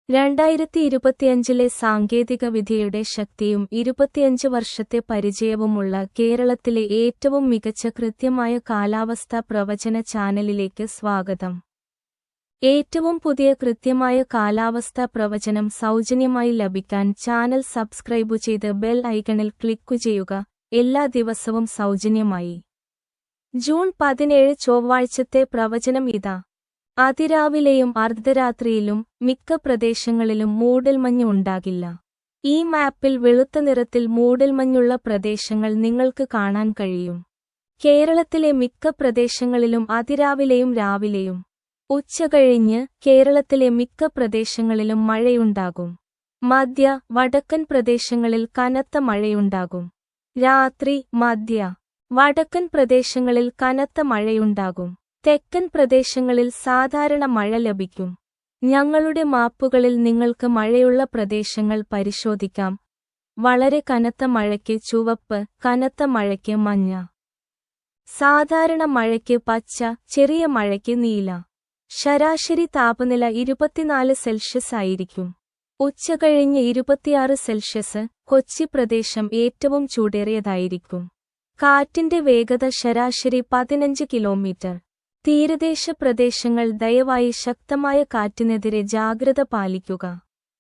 2025 സാങ്കേതികവിദ്യയുടെ ശക്തിയും 25 വർഷത്തെ പരിചയവുമുള്ള കേരളത്തിലെ ഏറ്റവും മികച്ച കൃത്യമായ കാലാവസ്ഥാ പ്രവചന ചാനലിലേക്ക് സ്വാഗതം. ഏറ്റവും പുതിയ കൃത്യമായ കാലാവസ്ഥാ പ്രവചനം സൗജന്യമായി ലഭിക്കാൻ ചാനൽ സബ്സ്ക്രൈബ് ചെയ്ത് ബെൽ ഐക്കണിൽ ക്ലിക്കു ചെയ്യുക. എല്ലാ ദിവസവും സൗജന്യമായി. ജൂൺ 17 ചൊവ്വാഴ്ചത്തെ പ്രവചനം ഇതാ. അതിരാവിലെയും അർദ്ധരാത്രിയിലും മിക്ക പ്രദേശങ്ങളിലും മൂടൽമഞ്ഞ് ഉണ്ടാകില്ല. ഈ മാപ്പിൽ വെളുത്ത നിറത്തിൽ മൂടൽമഞ്ഞുള്ള പ്രദേശങ്ങൾ നിങ്ങൾക്ക് കാണാൻ കഴിയും. കേരളത്തിലെ മിക്ക പ്രദേശങ്ങളിലും അതിരാവിലെയും രാവിലെയും ഉച്ചകഴിഞ്ഞ് കേരളത്തിലെ മിക്ക പ്രദേശങ്ങളിലും മഴയുണ്ടാകും. മധ്യ വടക്കൻ പ്രദേശങ്ങളിൽ കനത്ത മഴയുണ്ടാകും. രാത്രി മധ്യ വടക്കൻ പ്രദേശങ്ങളിൽ കനത്ത മഴയുണ്ടാകും. തെക്കൻ പ്രദേശങ്ങളിൽ സാധാരണ മഴ ലഭിക്കും. ഞങ്ങളുടെ മാപ്പുകളിൽ നിങ്ങൾക്ക് മഴയുള്ള പ്രദേശങ്ങൾ പരിശോധിക്കാം. വളരെ കനത്ത മഴയ്ക്ക് ചുവപ്പ്, കനത്ത മഴയ്ക്ക് മഞ്ഞ. സാധാരണ മഴയ്ക്ക് പച്ച, ചെറിയ മഴയ്ക്ക് നീല. ശരാശരി താപനില 24 സെൽഷ്യസ് ആയിരിക്കും. ഉച്ചകഴിഞ്ഞ് 26 സെൽഷ്യസ്. കൊച്ചി പ്രദേശം ഏറ്റവും ചൂടേറിയതായിരിക്കും. കാറ്റിന്റെ വേഗത ശരാശരി 15 കിലോമീറ്റർ. തീരദേശ പ്രദേശങ്ങൾ ദയവായി ശക്തമായ കാറ്റിനെതിരെ ജാഗ്രത പാലിക്കുക.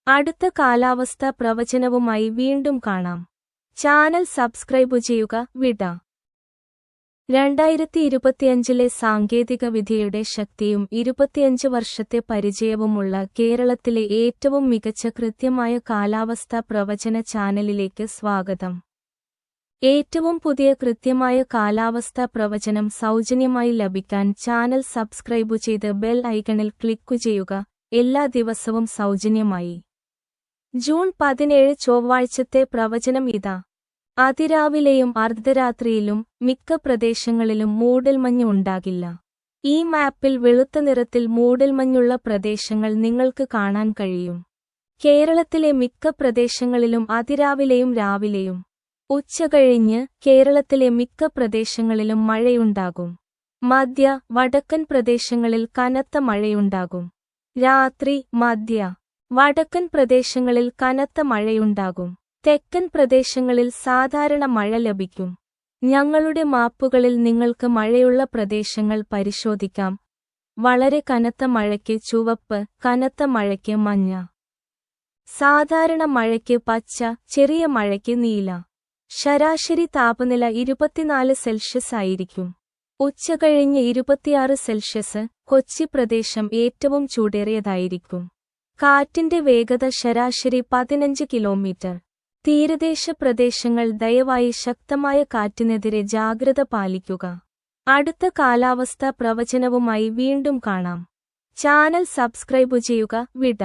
അടുത്ത കാലാവസ്ഥാ പ്രവചനവുമായി വീണ്ടും കാണാം. ചാനൽ സബ്സ്ക്രൈബ് ചെയ്യുക. വിട. 2025 സാങ്കേതികവിദ്യയുടെ ശക്തിയും 25 വർഷത്തെ പരിചയവുമുള്ള കേരളത്തിലെ ഏറ്റവും മികച്ച കൃത്യമായ കാലാവസ്ഥാ പ്രവചന ചാനലിലേക്ക് സ്വാഗതം. ഏറ്റവും പുതിയ കൃത്യമായ കാലാവസ്ഥാ പ്രവചനം സൗജന്യമായി ലഭിക്കാൻ ചാനൽ സബ്സ്ക്രൈബ് ചെയ്ത് ബെൽ ഐക്കണിൽ ക്ലിക്കു ചെയ്യുക. എല്ലാ ദിവസവും സൗജന്യമായി. ജൂൺ 17 ചൊവ്വാഴ്ചത്തെ പ്രവചനം ഇതാ. അതിരാവിലെയും അർദ്ധരാത്രിയിലും മിക്ക പ്രദേശങ്ങളിലും മൂടൽമഞ്ഞ് ഉണ്ടാകില്ല. ഈ മാപ്പിൽ വെളുത്ത നിറത്തിൽ മൂടൽമഞ്ഞുള്ള പ്രദേശങ്ങൾ നിങ്ങൾക്ക് കാണാൻ കഴിയും. കേരളത്തിലെ മിക്ക പ്രദേശങ്ങളിലും അതിരാവിലെയും രാവിലെയും ഉച്ചകഴിഞ്ഞ് കേരളത്തിലെ മിക്ക പ്രദേശങ്ങളിലും മഴയുണ്ടാകും. മധ്യ വടക്കൻ പ്രദേശങ്ങളിൽ കനത്ത മഴയുണ്ടാകും. രാത്രി മധ്യ വടക്കൻ പ്രദേശങ്ങളിൽ കനത്ത മഴയുണ്ടാകും. തെക്കൻ പ്രദേശങ്ങളിൽ സാധാരണ മഴ ലഭിക്കും. ഞങ്ങളുടെ മാപ്പുകളിൽ നിങ്ങൾക്ക് മഴയുള്ള പ്രദേശങ്ങൾ പരിശോധിക്കാം. വളരെ കനത്ത മഴയ്ക്ക് ചുവപ്പ്, കനത്ത മഴയ്ക്ക് മഞ്ഞ. സാധാരണ മഴയ്ക്ക് പച്ച, ചെറിയ മഴയ്ക്ക് നീല. ശരാശരി താപനില 24 സെൽഷ്യസ് ആയിരിക്കും. ഉച്ചകഴിഞ്ഞ് 26 സെൽഷ്യസ്. കൊച്ചി പ്രദേശം ഏറ്റവും ചൂടേറിയതായിരിക്കും. കാറ്റിന്റെ വേഗത ശരാശരി 15 കിലോമീറ്റർ. തീരദേശ പ്രദേശങ്ങൾ ദയവായി ശക്തമായ കാറ്റിനെതിരെ ജാഗ്രത പാലിക്കുക. അടുത്ത കാലാവസ്ഥാ പ്രവചനവുമായി വീണ്ടും കാണാം. ചാനൽ സബ്സ്ക്രൈബ് ചെയ്യുക. വിട.